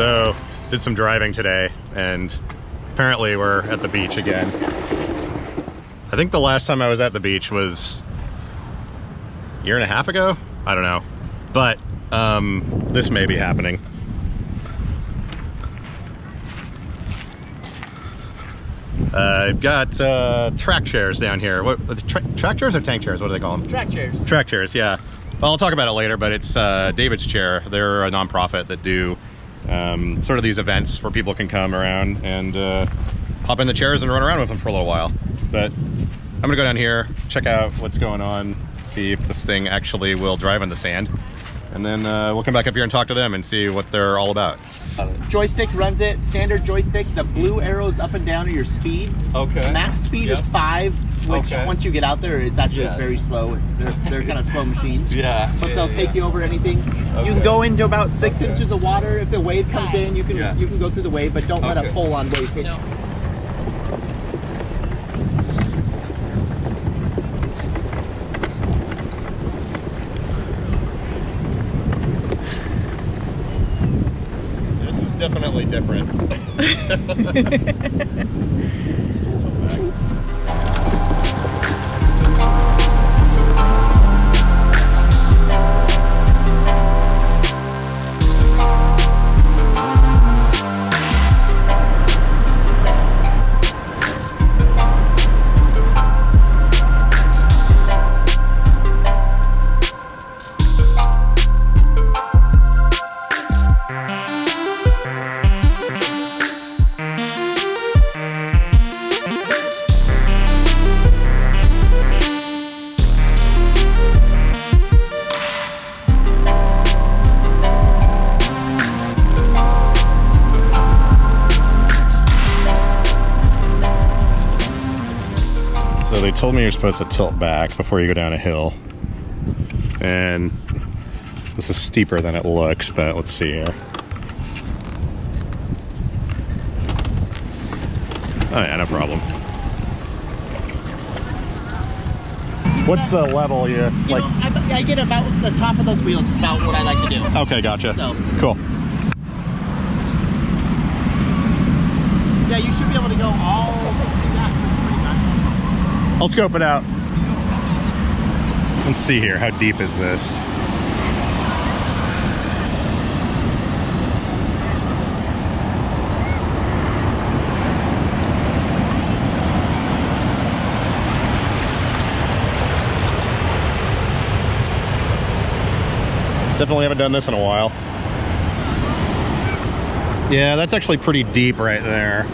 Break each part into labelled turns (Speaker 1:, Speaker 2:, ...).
Speaker 1: So, did some driving today, and apparently we're at the beach again. I think the last time I was at the beach was a year and a half ago? I don't know. But, this may be happening. I've got track chairs down here. What track chairs or tank chairs? What do they call them?
Speaker 2: Track chairs.
Speaker 1: Track chairs, yeah. Well, I'll talk about it later, but it's David's Chair. They're a nonprofit that do sort of these events where people can come around and hop in the chairs and run around with them for a little while. But I'm gonna go down here, check out what's going on, see if this thing actually will drive on the sand. And then we'll come back up here and talk to them and see what they're all about.
Speaker 2: Joystick runs it, standard joystick. The blue arrows up and down are your speed. Okay. Max speed is 5, which once you get out there, it's actually very slow. They're kind of slow machines. Yeah. But they'll take you over anything. Okay. You can go into about 6 inches of water. If the wave comes in, you can go through the wave, but don't let a full-on wave hit you.
Speaker 1: Definitely different. So they told me you're supposed to tilt back before you go down a hill. And this is steeper than it looks, but let's see here. Oh yeah, no problem. What's the level you like?
Speaker 2: I get about the top of those wheels is about what I like to do.
Speaker 1: Okay, gotcha. So. Cool.
Speaker 2: Yeah, you should be able to go all
Speaker 1: I'll scope it out. Let's see here. How deep is this? Definitely haven't done this in a while. Yeah, that's actually pretty deep right there.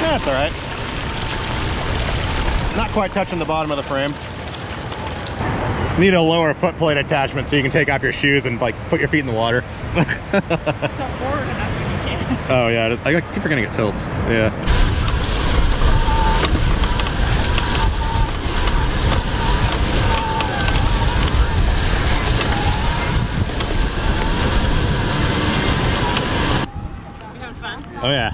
Speaker 1: That's all right. Not quite touching the bottom of the frame. Need a lower foot plate attachment so you can take off your shoes and like put your feet in the water. Oh yeah, I keep forgetting it tilts. Yeah.
Speaker 3: You having fun?
Speaker 1: Oh yeah.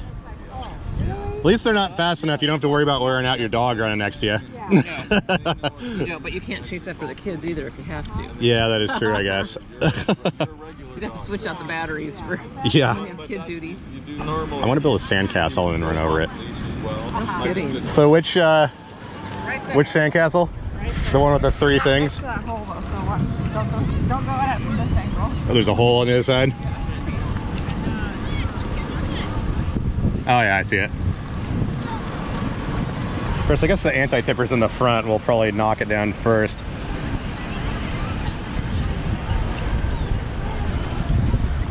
Speaker 1: At least they're not fast enough. You don't have to worry about wearing out your dog running next to you.
Speaker 3: No, but you can't chase after the kids either if you have to.
Speaker 1: Yeah, that is true, I guess.
Speaker 3: You'd have to switch out the batteries for kid duty.
Speaker 1: I want to build a sandcastle and then run over it.
Speaker 3: Kidding.
Speaker 1: So which sandcastle? The one with the 3 things?
Speaker 4: Don't go at it from this angle.
Speaker 1: Oh, there's a hole on the other side? Oh yeah, I see it. Of course, I guess the anti-tippers in the front will probably knock it down first.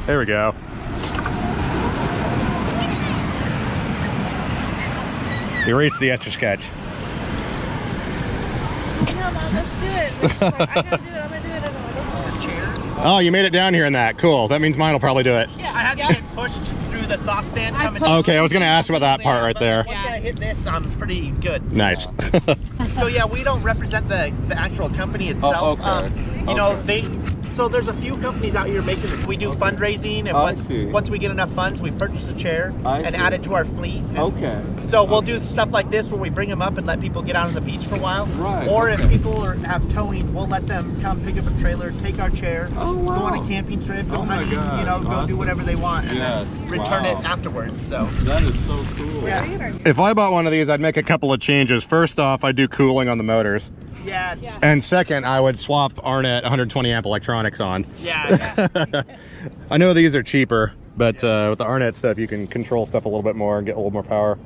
Speaker 1: There we go. Erase the Etch-a-Sketch.
Speaker 4: Come on, let's do it. I gotta do it. I'm gonna do it anyway.
Speaker 1: Oh, you made it down here in that. Cool. That means mine will probably do it.
Speaker 2: Yeah, I had to get pushed through the soft sand coming.
Speaker 1: Okay, I was going to ask about that part right there.
Speaker 2: Once I hit this, I'm pretty good.
Speaker 1: Nice.
Speaker 2: So yeah, we don't represent the actual company itself.
Speaker 5: Oh, okay.
Speaker 2: You know, So there's a few companies out here making it. We do fundraising, and once we get enough funds, we purchase a chair and add it to our fleet. So we'll do stuff like this where we bring them up and let people get out on the beach for a while. Or if people have towing, we'll let them come pick up a trailer, take our chair, go on a camping trip, go hunting, you know, go do whatever they want, and then return it afterwards. So
Speaker 5: that is so cool.
Speaker 1: If I bought one of these, I'd make a couple of changes. First off, I'd do cooling on the motors.
Speaker 2: Yeah.
Speaker 1: And second, I would swap Arnett 120 amp electronics on.
Speaker 2: Yeah.
Speaker 1: I know these are cheaper, but with the Arnett stuff, you can control stuff a little bit more and get a little more power.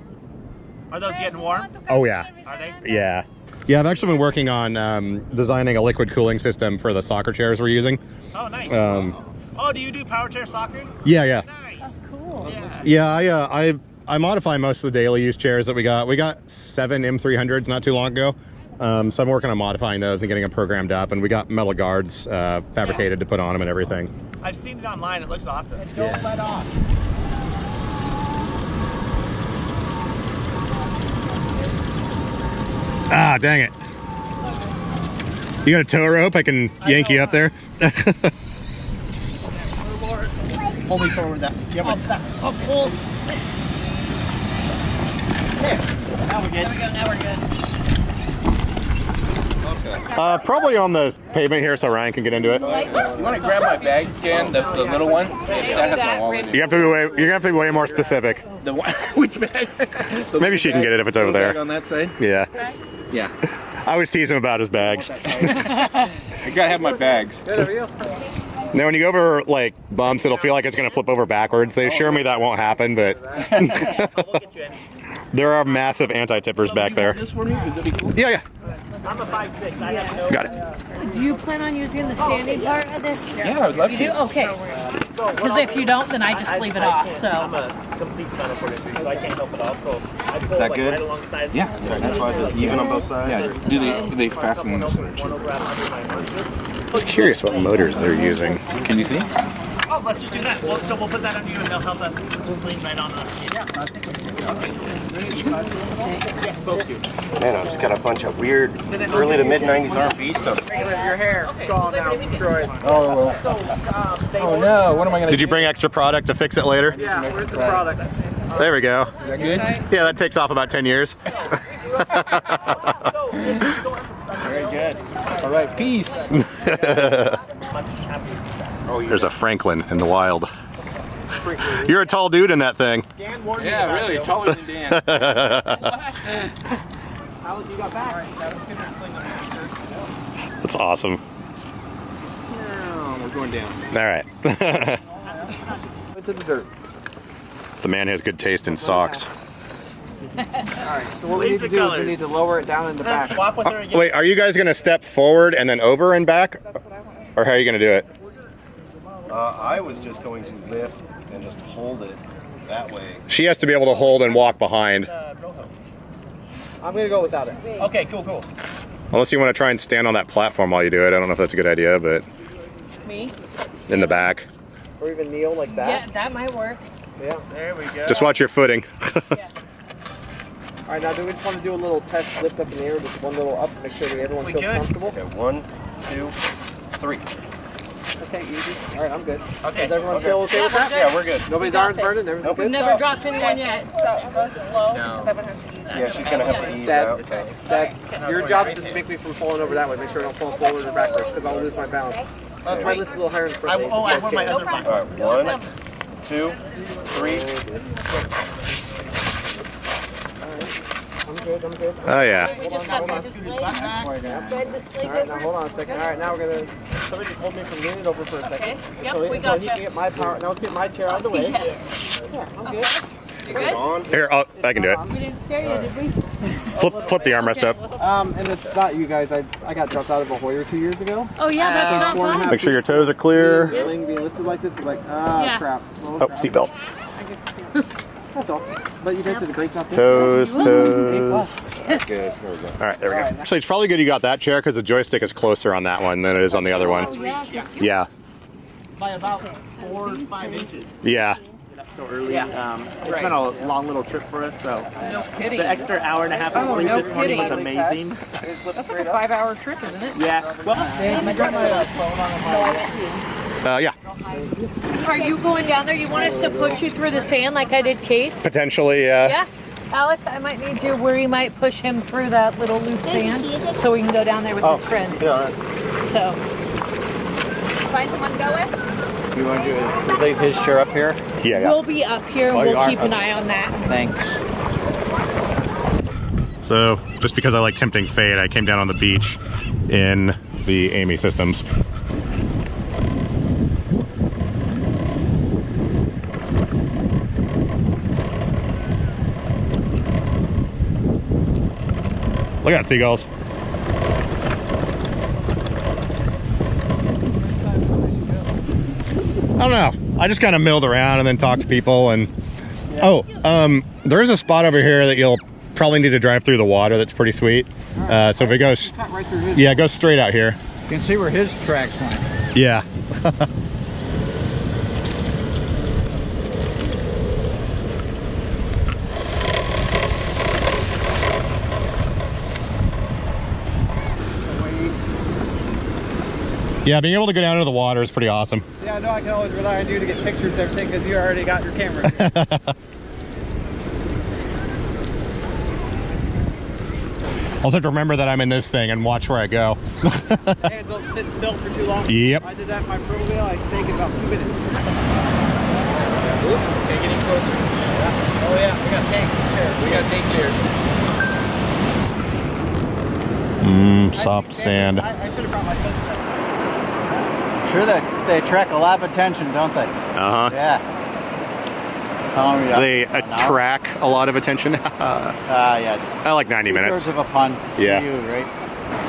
Speaker 2: Are those getting warm?
Speaker 1: Oh yeah.
Speaker 2: Are they?
Speaker 1: Yeah. Yeah, I've actually been working on designing a liquid cooling system for the soccer chairs we're using.
Speaker 2: Oh, nice. Oh, do you do power chair soccer?
Speaker 1: Yeah, yeah.
Speaker 2: Nice.
Speaker 3: Oh, cool.
Speaker 1: Yeah, I modify most of the daily use chairs that we got. We got 7 M300s not too long ago. So I'm working on modifying those and getting them programmed up, and we got metal guards fabricated to put on them and everything.
Speaker 2: I've seen it online. It looks awesome. And don't let off.
Speaker 1: Ah, dang it. You got a tow rope? I can yank you up there.
Speaker 2: Pull me forward that.
Speaker 3: Up, pull.
Speaker 2: There. Now we're good.
Speaker 3: There we go, now we're good.
Speaker 1: Probably on the pavement here so Ryan can get into it.
Speaker 5: You want to grab my bag, Ken? The little one? That has my wallet.
Speaker 1: You're gonna have to be way more specific.
Speaker 5: The one? Which bag?
Speaker 1: Maybe she can get it if it's over there.
Speaker 5: On that side?
Speaker 1: Yeah.
Speaker 5: Yeah.
Speaker 1: I always tease him about his bags.
Speaker 5: I gotta have my bags.
Speaker 1: Now when you go over like bumps, it'll feel like it's gonna flip over backwards. They assure me that won't happen, but there are massive anti-tippers back there.
Speaker 5: This for me? Would that be cool?
Speaker 1: Yeah.
Speaker 2: I'm a 5'6". I have no.
Speaker 1: Got it.
Speaker 3: Do you plan on using the standing part of this?
Speaker 5: Yeah, I would love
Speaker 3: You
Speaker 5: to.
Speaker 3: do? Okay. Because if you don't, then I just leave it off, so.
Speaker 2: I'm a complete son of fortitude, so I can't help it all. So I pull
Speaker 6: that
Speaker 2: like
Speaker 6: good?
Speaker 2: right alongside.
Speaker 5: Yeah.
Speaker 6: As far as even on both sides?
Speaker 5: Yeah. Do they fasten in the center too?
Speaker 1: I was curious what motors they're using.
Speaker 5: Can you see?
Speaker 2: Oh, let's just do that. We'll put that on you, and they'll help us lean right on the. Yeah, I think we can. Yes, both do.
Speaker 6: Man, I've just got a bunch of weird early to mid 90s R&B stuff.
Speaker 2: Your hair gone now, it's destroyed.
Speaker 5: Oh no, what am I gonna
Speaker 1: Did you bring extra product to fix it later?
Speaker 2: Yeah, where's the product?
Speaker 1: There we go.
Speaker 5: Is that good?
Speaker 1: Yeah, that takes off about 10 years.
Speaker 5: Very good. All right, peace.
Speaker 1: There's a Franklin in the wild. You're a tall dude in that thing.
Speaker 5: Yeah, really, taller than Dan.
Speaker 2: How you got back?
Speaker 1: That's awesome.
Speaker 5: No, we're going down.
Speaker 1: All right.
Speaker 5: Into the dirt.
Speaker 1: The man has good taste in socks.
Speaker 7: Alright, so what we need to do is we need to lower it down in the back.
Speaker 2: Swap with her again.
Speaker 1: Wait, are you guys going to step forward and then over and back? Or how are you going to do it?
Speaker 6: I was just going to lift and just hold it that way.
Speaker 1: She has to be able to hold and walk behind.
Speaker 7: I'm gonna go without it.
Speaker 2: Okay, cool.
Speaker 1: Unless you want to try and stand on that platform while you do it. I don't know if that's a good idea, but
Speaker 3: Me?
Speaker 1: in the back.
Speaker 7: Or even kneel like that.
Speaker 3: Yeah, that might work.
Speaker 7: Yeah.
Speaker 2: There we go.
Speaker 1: Just watch your footing.
Speaker 7: Alright, now do we just want to do a little test lift up in the air, just one little up, make sure that everyone feels comfortable?
Speaker 6: Okay, 1, 2, 3.
Speaker 7: Okay, easy. Alright, I'm good.
Speaker 2: Okay.
Speaker 7: Does everyone feel okay with that?
Speaker 6: Yeah, we're good.
Speaker 7: Nobody's arms burning? Everything's
Speaker 3: We've
Speaker 7: good?
Speaker 3: never dropped anyone yet.
Speaker 4: So go slow.
Speaker 6: No. Yeah, she's gonna have to ease
Speaker 7: Dad,
Speaker 6: out.
Speaker 7: Dad, your job is just to make me from falling over that way. Make sure I don't fall forward or backwards, because I'll lose my balance. Try to lift a little higher in front.
Speaker 2: I want my other back.
Speaker 6: Alright, 1, 2, 3.
Speaker 7: I'm good.
Speaker 1: Oh, yeah.
Speaker 3: We just got the display. Red display
Speaker 7: Alright, now
Speaker 3: paper.
Speaker 7: hold on a second. Alright, now we're gonna, somebody just hold me from leaning over for a second.
Speaker 3: Okay. Yep,
Speaker 7: So
Speaker 3: we
Speaker 7: until
Speaker 3: got
Speaker 7: he
Speaker 3: you.
Speaker 7: can get my power. Now let's get my chair out of the way.
Speaker 3: Yes.
Speaker 7: Yeah, I'm good.
Speaker 3: You good?
Speaker 6: On.
Speaker 1: Here, I can do it.
Speaker 3: We didn't scare you, did we?
Speaker 1: Flip the armrest up.
Speaker 7: And it's not you guys. I got dropped out of a Hoyer 2 years ago.
Speaker 3: Oh yeah, that's not fun.
Speaker 1: Make sure your toes are clear.
Speaker 7: Sling being lifted like this is like, ah, crap.
Speaker 1: Oh, seatbelt.
Speaker 7: That's all. But you guys did a great job.
Speaker 1: Toes.
Speaker 6: Good. There we go.
Speaker 1: All right, there we go. Actually, it's probably good you got that chair because the joystick is closer on that one than it is on the other one. Yeah.
Speaker 2: By about 4 or 5 inches.
Speaker 1: Yeah.
Speaker 2: so early.
Speaker 3: Yeah.
Speaker 2: It's been a long little trip for us, so
Speaker 3: No kidding.
Speaker 2: the extra hour and a half of sleep
Speaker 3: no
Speaker 2: this morning was
Speaker 3: kidding.
Speaker 2: amazing.
Speaker 3: That's like a 5-hour trip, isn't it?
Speaker 2: Yeah. Well, I dropped my phone on
Speaker 1: Yeah,
Speaker 8: Are you going down there? You want us to push you through the sand like I did Case?
Speaker 1: potentially.
Speaker 8: Yeah. Alex, I might need you where you might push him through that little loose sand so we can go down there with his friends.
Speaker 2: Yeah.
Speaker 8: So.
Speaker 3: Find someone to go with?
Speaker 9: You want to leave his chair up here?
Speaker 1: Yeah.
Speaker 8: We'll be up here and
Speaker 9: Oh, you
Speaker 8: we'll
Speaker 9: are?
Speaker 8: keep an eye on that.
Speaker 9: Thanks.
Speaker 1: So, just because I like tempting fate, I came down on the beach in the Amy Systems. Look at that, seagulls. I don't know. I just kind of milled around and then talked to people and... Oh, there is a spot over here that you'll probably need to drive through the water that's pretty sweet. So if it goes...
Speaker 9: Right through his.
Speaker 1: Yeah, go straight out here.
Speaker 9: You can see where his tracks went.
Speaker 1: Yeah. Yeah, being able to go down into the water is pretty awesome.
Speaker 7: See, I know I can always rely on you to get pictures of everything because you already got your camera.
Speaker 3: Oh,
Speaker 1: I'll have to remember that I'm in this thing and watch where I go.
Speaker 7: Hey, don't sit still for too long.
Speaker 1: Yep.
Speaker 7: I did that in my pro wheel. I take it about 2 minutes.
Speaker 5: Oops, can't get any closer. Yeah. Oh yeah, we got tanks here. We got tank chairs.
Speaker 1: Soft sand.
Speaker 7: I should have brought my footsteps.
Speaker 9: Sure that they attract a lot of attention, don't they?
Speaker 1: Uh-huh.
Speaker 9: Yeah. How long are we up?
Speaker 1: They
Speaker 9: An hour?
Speaker 1: attract a lot of attention.
Speaker 9: Yeah.
Speaker 1: I like 90 minutes.
Speaker 9: Birds of a pun.
Speaker 1: Yeah.
Speaker 9: To you, right?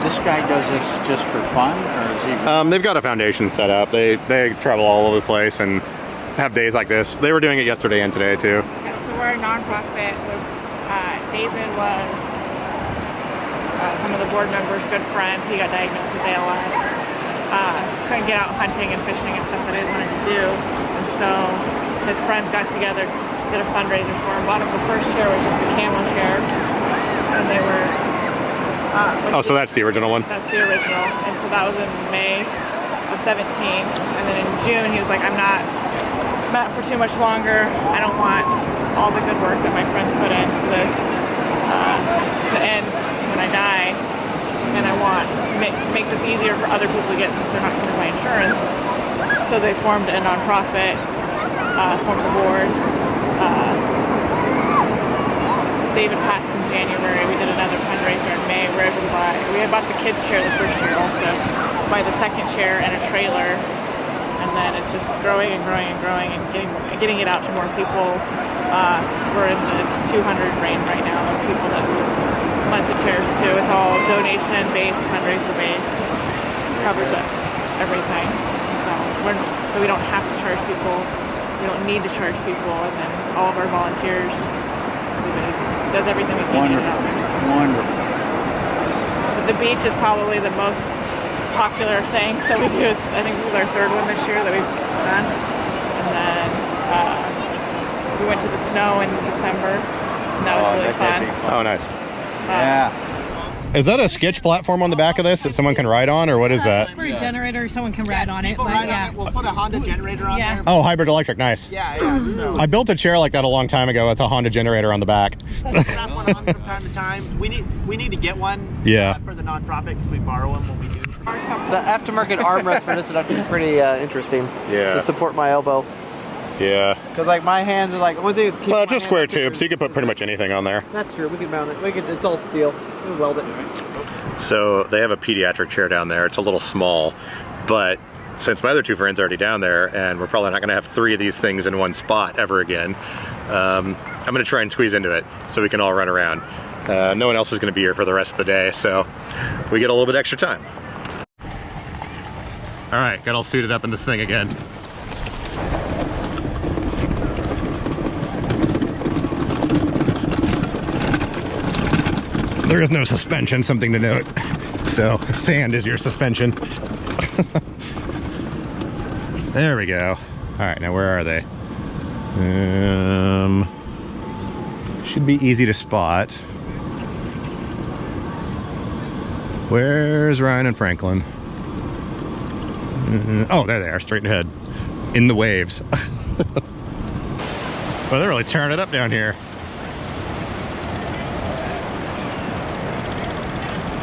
Speaker 9: This guy does this just for fun, or is he?
Speaker 1: They've got a foundation set up. They travel all over the place and have days like this. They were doing it yesterday and today too.
Speaker 10: Yeah, so we're a nonprofit. David was some of the board members' good friend. He got diagnosed with ALS. Couldn't get out hunting and fishing and stuff that I wanted to do. And so his friends got together, did a fundraiser for him. Bought him the first chair, which was the camel chair. And they were...
Speaker 1: Oh, so that's the original one?
Speaker 10: That's the original. And so that was in May of 17. And then in June, he was like, I'm not for too much longer. I don't want all the good work that my friends put into this to end when I die. And I want to make this easier for other people to get since they're not covered by insurance. So they formed a nonprofit, formed the board. David passed in January. We did another fundraiser in May. We were able to buy, we had bought the kids' chair the first year also, buy the second chair and a trailer. And then it's just growing and growing and growing and getting it out to more people. We're in the 200 range right now of people that we've lent the chairs to. It's all donation-based, fundraiser-based, covers everything. So we don't have to charge people. We don't need to charge people. And then all of our volunteers, everybody does everything we can to get it out there.
Speaker 9: Wonderful.
Speaker 10: But the beach is probably the most popular thing. So we do, I think this is our third one this year that we've done. And then we went to the snow in December. And that was really fun.
Speaker 1: Oh, nice.
Speaker 9: Yeah.
Speaker 1: Is that a sketch platform on the back of this that someone can ride on, or what is that?
Speaker 8: For a generator, someone can ride on it, but yeah.
Speaker 2: We'll put a Honda generator on there.
Speaker 1: Oh, hybrid electric, nice.
Speaker 2: Yeah. So
Speaker 1: I built a chair like that a long time ago with a Honda generator on the back.
Speaker 2: strap one on from time to time. We need to get one.
Speaker 1: Yeah.
Speaker 2: For the nonprofit because we borrow them when we do.
Speaker 7: The aftermarket armrest for this would have to be pretty interesting.
Speaker 1: Yeah.
Speaker 7: To support my elbow.
Speaker 1: Yeah.
Speaker 7: Because like my hands are like, only thing is keep
Speaker 1: Well,
Speaker 7: my
Speaker 1: it's just
Speaker 7: hands
Speaker 1: square
Speaker 7: up here
Speaker 1: tubes, so you can put pretty much anything on there.
Speaker 7: That's true. We can mount it. It's all steel. We can weld it.
Speaker 1: So they have a pediatric chair down there. It's a little small, but since my other two friends are already down there and we're probably not going to have 3 of these things in one spot ever again, I'm going to try and squeeze into it so we can all run around. No one else is going to be here for the rest of the day, so we get a little bit extra time. All right, got all suited up in this thing again. There is no suspension, something to note. So, sand is your suspension. There we go. All right, now where are they? Should be easy to spot. Where's Ryan and Franklin? Oh, there they are, straight ahead. In the waves. Well, they're really tearing it up down here.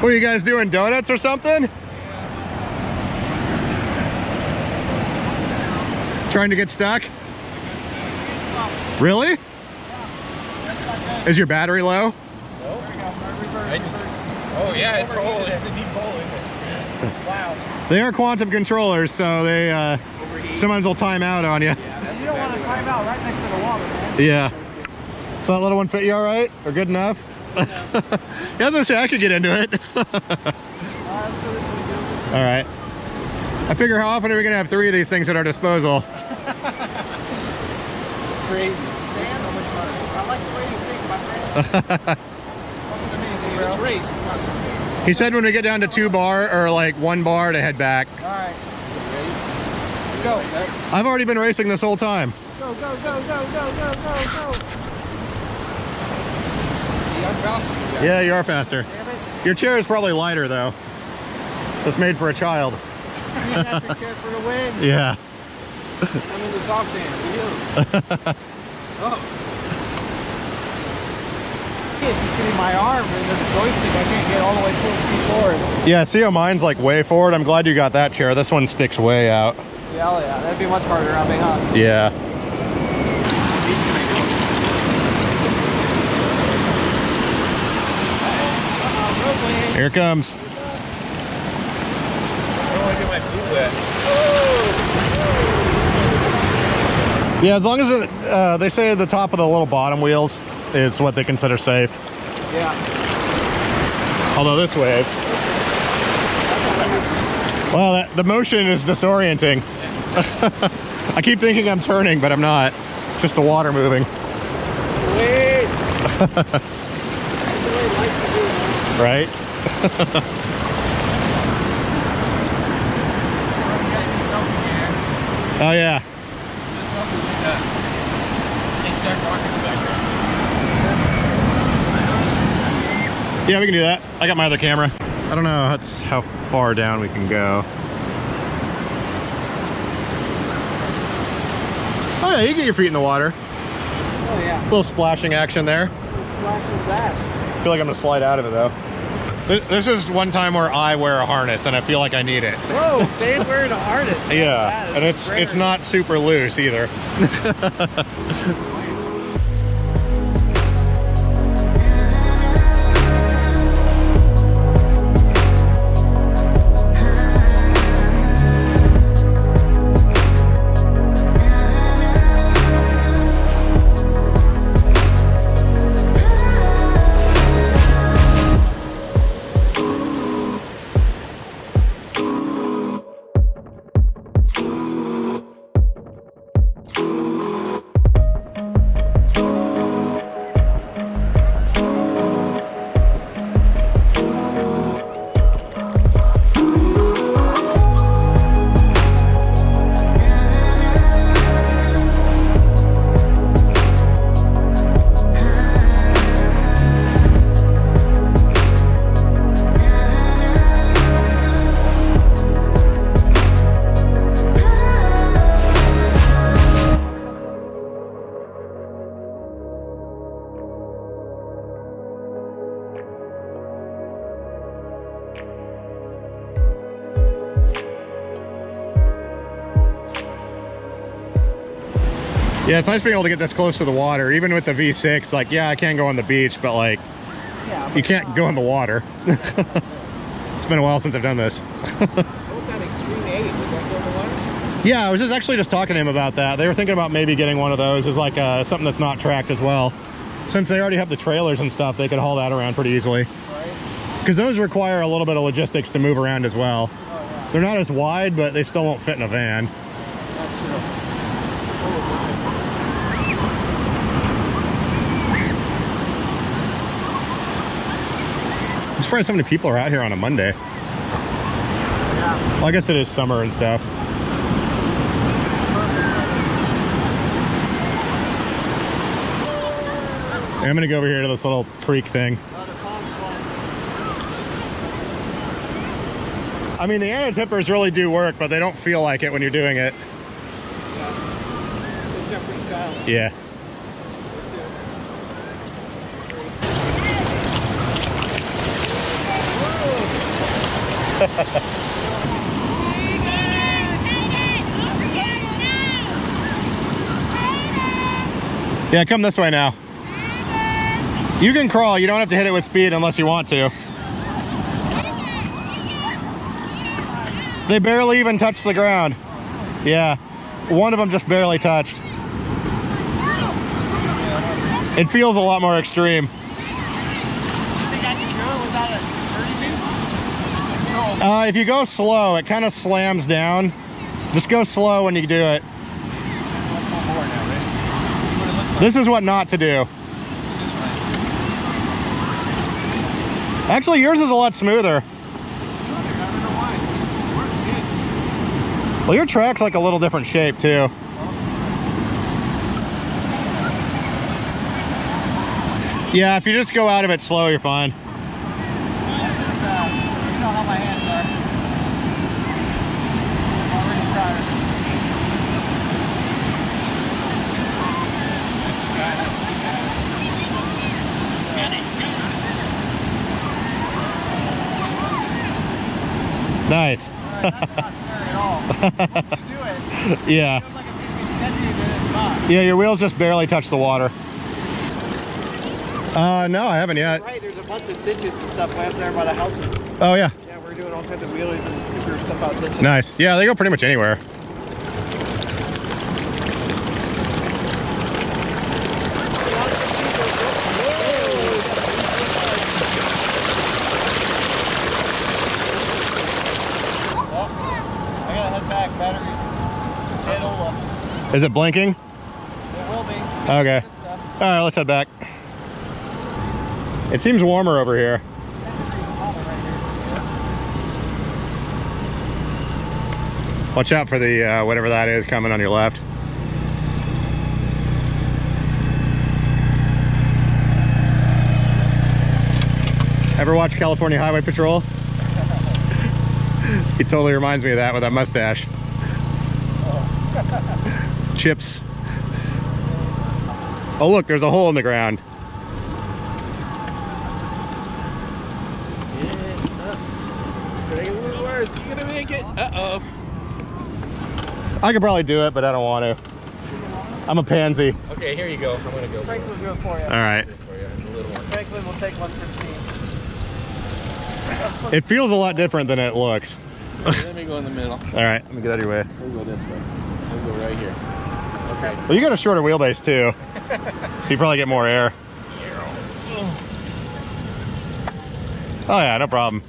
Speaker 1: What are you guys doing, donuts or something? Trying to get stuck? Really? Is your battery low?
Speaker 5: Oh yeah, it's a hole. It's a deep hole, isn't it? Wow.
Speaker 1: They are quantum controllers, so they sometimes will time out on you.
Speaker 7: And you don't want to time out right next to the water, man.
Speaker 1: Yeah. So that little one fit you all right? Or good enough? Yeah, I was gonna say I could get into it. All right. I figure how often are we gonna have 3 of these things at our disposal?
Speaker 7: It's crazy. Man, so much fun. I like the way you think, my friend. It's race.
Speaker 1: He said when we get down to 2 bar or like 1 bar to head back.
Speaker 7: All right. Go.
Speaker 1: I've already been racing this whole time.
Speaker 7: Go, go, go, go, go, go, go, go. I'm faster.
Speaker 1: Yeah, you are faster.
Speaker 7: Damn it.
Speaker 1: Your chair is probably lighter though. It's made for a child.
Speaker 7: That's the chair for the win.
Speaker 1: Yeah.
Speaker 7: I'm in the soft sand. Oh. It's just getting my arm and the joystick. I can't get all the way forward.
Speaker 1: Yeah, see how mine's like way forward? I'm glad you got that chair. This one sticks way out.
Speaker 7: Yeah, oh yeah. That'd be much harder rounding up.
Speaker 1: Yeah. Here it comes.
Speaker 5: I don't want to get my feet wet.
Speaker 1: Yeah, as long as they say at the top of the little bottom wheels is what they consider safe.
Speaker 7: Yeah.
Speaker 1: Although this wave. Well, the motion is disorienting. I keep thinking I'm turning, but I'm not. Just the water moving.
Speaker 7: Wait.
Speaker 1: Right? Oh yeah. Yeah, we can do that. I got my other camera. I don't know that's how far down we can go. Oh yeah, you get your feet in the water.
Speaker 7: Oh yeah.
Speaker 1: A little splashing action there.
Speaker 7: Splash and dash.
Speaker 1: I feel like I'm gonna slide out of it though. This is one time where I wear a harness and I feel like I need it.
Speaker 7: Whoa, Dave's wearing a harness.
Speaker 1: Yeah, and it's not super loose either. Yeah, it's nice being able to get this close to the water. Even with the V6, like, yeah, I can go on the beach, but like, you can't go in the water. It's been a while since I've done this.
Speaker 7: What was that Extreme 8? Did that go in the water?
Speaker 1: Yeah, I was just actually just talking to him about that. They were thinking about maybe getting one of those as like something that's not tracked as well. Since they already have the trailers and stuff, they could haul that around pretty easily. Because those require a little bit of logistics to move around as well.
Speaker 7: Oh, yeah.
Speaker 1: They're not as wide, but they still won't fit in a van.
Speaker 7: That's true.
Speaker 1: I'm surprised so many people are out here on a Monday.
Speaker 7: Yeah.
Speaker 1: Well, I guess it is summer and stuff. I'm gonna go over here to this little creek thing. I mean, the anti-tippers really do work, but they don't feel like it when you're doing it. Yeah. Yeah, come this way now. You can crawl, you don't have to hit it with speed unless you want to. They barely even touched the ground. Yeah, one of them just barely touched. It feels a lot more extreme. If you go slow, it kind of slams down. Just go slow when you do it. This is what not to do. Actually, yours is a lot smoother. Well, your track's like a little different shape too. Yeah, if you just go out of it slow, you're fine.
Speaker 7: You know how my hands are. I'm already tired.
Speaker 1: Nice. Yeah. Yeah, your wheels just barely touch the water. No, I haven't yet.
Speaker 7: Right, there's a bunch of ditches and stuff way up there by the houses.
Speaker 1: Oh, yeah.
Speaker 7: Yeah, we're doing all kinds of wheelies and super stuff out ditches.
Speaker 1: Nice. Yeah, they go pretty much anywhere. Is it blinking?
Speaker 7: It will be.
Speaker 1: Okay. All right, let's head back. It seems warmer over here. Watch out for the whatever that is coming on your left. Ever watch California Highway Patrol? He totally reminds me of that with that mustache. Chips. Oh look, there's a hole in the ground.
Speaker 5: You gonna make it? Uh-oh.
Speaker 1: I could probably do it, but I don't want to. I'm a pansy.
Speaker 5: Okay, here you go. I'm gonna go.
Speaker 7: Franklin will do it for you.
Speaker 1: All right.
Speaker 7: Franklin will take 115.
Speaker 1: It feels a lot different than it looks.
Speaker 5: Let me go in the middle.
Speaker 1: All right, let me get out of your way.
Speaker 5: We'll go this way. We'll go right here. Okay.
Speaker 1: Well, you got a shorter wheelbase too, so you probably get more air. Oh yeah, no problem.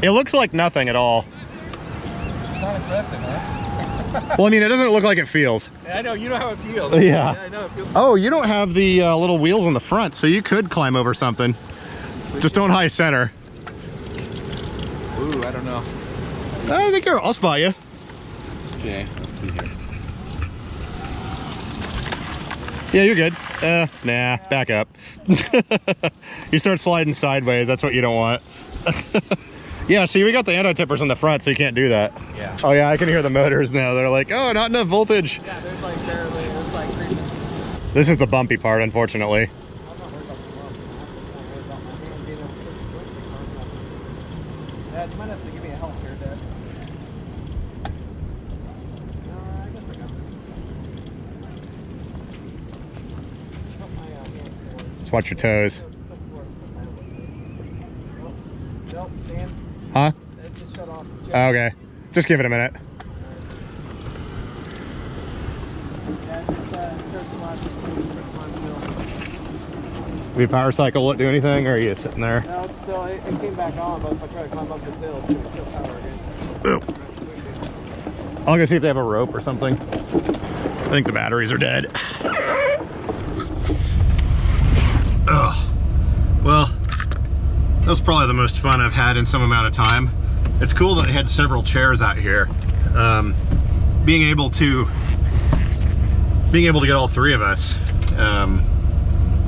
Speaker 1: It looks like nothing at all.
Speaker 5: It's not impressive, huh?
Speaker 1: Well, I mean, it doesn't look like it feels.
Speaker 5: I know, you know how it feels.
Speaker 1: Yeah.
Speaker 5: I know it feels.
Speaker 1: Oh, you don't have the little wheels on the front, so you could climb over something. Just don't high center.
Speaker 5: Ooh, I don't know.
Speaker 1: I think I'll spot you.
Speaker 5: Okay, let's see here.
Speaker 1: Yeah, you're good. Nah, back up. You start sliding sideways, that's what you don't want. Yeah, see, we got the anti-tippers on the front, so you can't do that.
Speaker 5: Yeah.
Speaker 1: Oh yeah, I can hear the motors now. They're like, oh, not enough voltage.
Speaker 7: Yeah, there's like barely, it's like creeping.
Speaker 1: This is the bumpy part, unfortunately.
Speaker 7: I'm not worried about the bump. I'm worried about my hand being able to push the Dad, you might have to give me a help here, Dad. No, I guess I got this. Put my hand forward.
Speaker 1: Just watch your toes.
Speaker 7: Nope, Dan.
Speaker 1: Huh?
Speaker 7: It just shut off.
Speaker 1: Okay. Just give it a minute. Will your power cycle do anything, or are you sitting there?
Speaker 7: No, it's still, it came back on, but if I try to climb up this hill, it's going to kill power again.
Speaker 1: I'll go see if they have a rope or something. I think the batteries are dead. Ugh. Well, that was probably the most fun I've had in some amount of time. It's cool that they had several chairs out here. Being able to get all three of us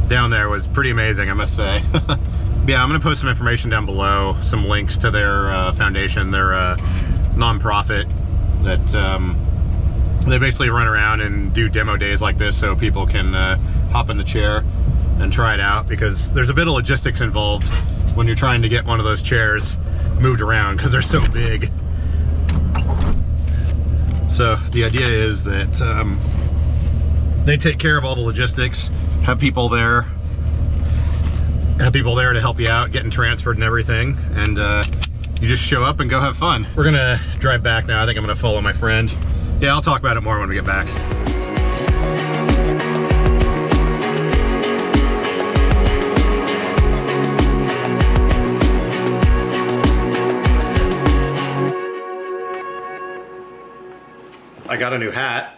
Speaker 1: down there was pretty amazing, I must say. Yeah, I'm gonna post some information down below, some links to their foundation. They're a non-profit that they basically run around and do demo days like this so people can hop in the chair and try it out, because there's a bit of logistics involved when you're trying to get one of those chairs moved around because they're so big. So the idea is that they take care of all the logistics, have people there to help you out, getting transferred and everything, and you just show up and go have fun. We're gonna drive back now. I think I'm gonna follow my friend. Yeah, I'll talk about it more when we get back. I got a new hat.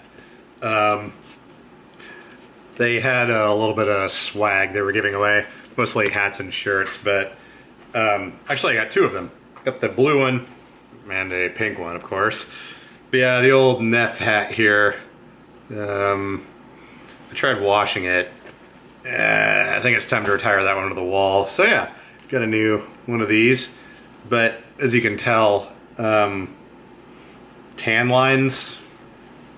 Speaker 1: They had a little bit of swag they were giving away, mostly hats and shirts, but actually I got two of them. Got the blue one and a pink one, of course. But yeah, the old Neff hat here. I tried washing it. I think it's time to retire that one to the wall. So yeah, got a new one of these. But as you can tell, tan lines,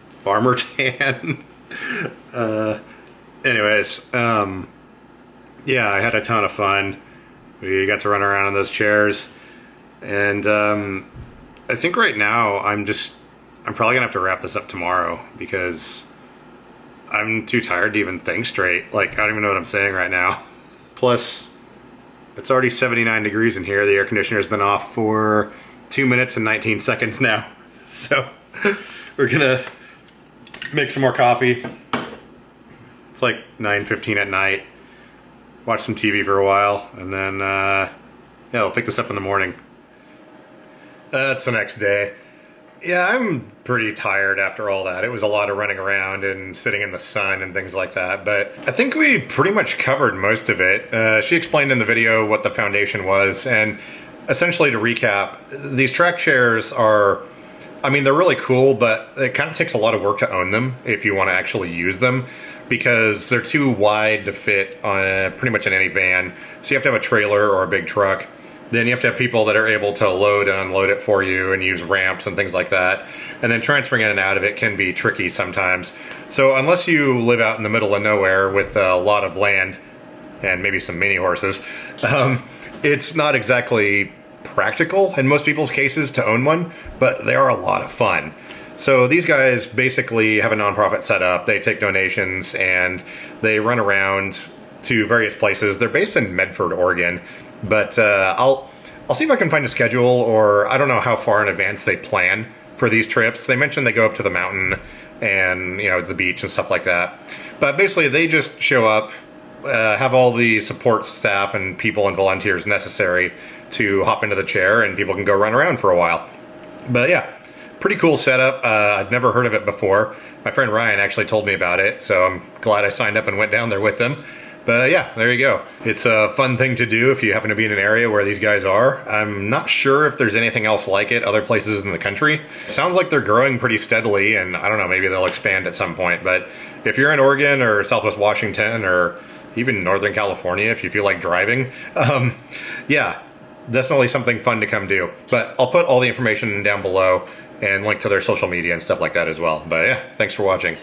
Speaker 1: farmer tan. Anyways, yeah, I had a ton of fun. We got to run around in those chairs, and I think right now I'm probably gonna have to wrap this up tomorrow because I'm too tired to even think straight. Like, I don't even know what I'm saying right now. Plus, it's already 79 degrees in here. The air conditioner's been off for 2 minutes and 19 seconds now. So we're gonna make some more coffee. It's like 9:15 at night. Watch some TV for a while, and then yeah, we'll pick this up in the morning. That's the next day. Yeah, I'm pretty tired after all that. It was a lot of running around and sitting in the sun and things like that, but I think we pretty much covered most of it. She explained in the video what the foundation was, and essentially, to recap, these track chairs are, I mean, they're really cool, but it kind of takes a lot of work to own them if you want to actually use them, because they're too wide to fit on pretty much in any van. So you have to have a trailer or a big truck. Then you have to have people that are able to load and unload it for you and use ramps and things like that. And then transferring in and out of it can be tricky sometimes. So unless you live out in the middle of nowhere with a lot of land and maybe some mini horses, it's not exactly practical in most people's cases to own one, but they are a lot of fun. So these guys basically have a nonprofit set up. They take donations and they run around to various places. They're based in Medford, Oregon, but I'll see if I can find a schedule, or I don't know how far in advance they plan for these trips. They mentioned they go up to the mountain and, you know, the beach and stuff like that. But basically they just show up, have all the support staff and people and volunteers necessary to hop into the chair, and people can go run around for a while. But yeah, pretty cool setup. I'd never heard of it before. My friend Ryan actually told me about it, so I'm glad I signed up and went down there with him. But yeah, there you go. It's a fun thing to do if you happen to be in an area where these guys are. I'm not sure if there's anything else like it other places in the country. It sounds like they're growing pretty steadily, and I don't know, maybe they'll expand at some point. But if you're in Oregon or Southwest Washington or even Northern California, if you feel like driving, yeah, definitely something fun to come do. But I'll put all the information down below and link to their social media and stuff like that as well. But yeah, thanks for watching.